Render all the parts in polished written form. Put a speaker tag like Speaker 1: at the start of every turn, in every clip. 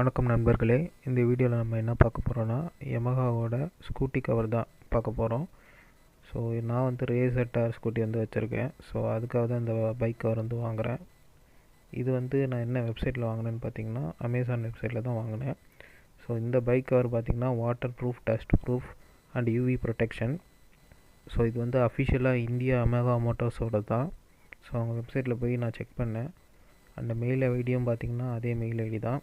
Speaker 1: வணக்கம் நண்பர்களே, இந்த வீடியோவில் நம்ம என்ன பார்க்க போகிறோன்னா யமஹாவோட ஸ்கூட்டி கவர் தான் பார்க்க போகிறோம். ஸோ நான் வந்து ரேசர் ஸ்கூட்டி வந்து வச்சுருக்கேன். ஸோ அதுக்காக தான் இந்த பைக் கவர் வந்து வாங்குகிறேன். இது வந்து நான் என்ன வெப்சைட்டில் வாங்கினேன்னு பார்த்தீங்கன்னா அமேசான் வெப்சைட்டில் தான் வாங்கினேன். ஸோ இந்த பைக் கவர் பார்த்திங்கன்னா water proof, dust proof and UV protection. So இது வந்து அஃபிஷியலாக இந்தியா யமஹா மோட்டார்ஸோட தான். ஸோ அவங்க வெப்சைட்டில் போய் நான் செக் பண்ணேன். அந்த மெயில் ஐடியும் பார்த்திங்கன்னா அதே மெயில் ஐடி தான்.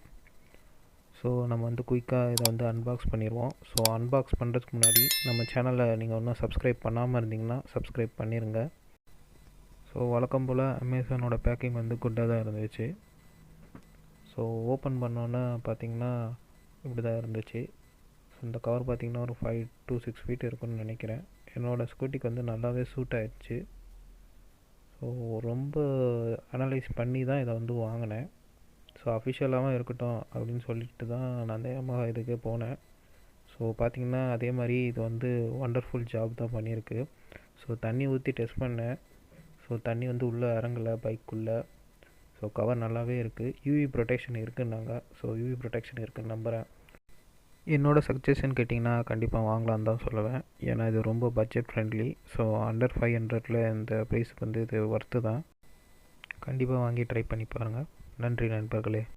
Speaker 1: ஸோ நம்ம வந்து குயிக்காக இதை வந்து அன்பாக்ஸ் பண்ணிடுவோம். ஸோ அன்பாக்ஸ் பண்ணுறதுக்கு முன்னாடி நம்ம சேனலை நீங்கள் இன்னும் சப்ஸ்கிரைப் பண்ணாமல் இருந்தீங்கன்னா சப்ஸ்கிரைப் பண்ணிடுங்க. ஸோ வழக்கம் போல் அமேசானோட பேக்கிங் வந்து குட்டாக தான் இருந்துச்சு. ஸோ ஓப்பன் பண்ணோன்னே பார்த்திங்கன்னா இப்படி தான் இருந்துச்சு. ஸோ இந்த கவர் பார்த்திங்கன்னா ஒரு 5 to 6 feet இருக்குன்னு நினைக்கிறேன். என்னோடய ஸ்கூட்டிக்கு வந்து நல்லாவே சூட் ஆகிடுச்சு. ஸோ ரொம்ப அனலைஸ் பண்ணி தான் இதை வந்து வாங்கினேன். ஸோ அஃபிஷியலாகவும் இருக்கட்டும் அப்படின்னு சொல்லிட்டு தான் நான் அந்த யமஹா இதுக்கே போனேன். ஸோ பார்த்திங்கன்னா அதே மாதிரி இது வந்து ஒண்டர்ஃபுல் ஜாப் தான் பண்ணியிருக்கு. ஸோ தண்ணி ஊற்றி டெஸ்ட் பண்ணேன். ஸோ தண்ணி வந்து உள்ளே இறங்கலை பைக்குள்ளே. ஸோ கவர் நல்லாவே இருக்குது. யூவி ப்ரொடெக்ஷன் இருக்குன்னாங்க. ஸோ யூவி ப்ரொடெக்ஷன் இருக்குன்னு நம்புகிறேன். என்னோடய சஜஷன் கேட்டிங்கன்னா கண்டிப்பாக வாங்கலான்னு தான் சொல்லுவேன். ஏன்னா இது ரொம்ப பட்ஜெட் ஃப்ரெண்ட்லி. ஸோ அண்டர் 500 இந்த ப்ரைஸுக்கு வந்து இது ஒர்த்து தான். கண்டிப்பாக வாங்கி ட்ரை பண்ணி பாருங்கள். நன்றி நண்பர்களே.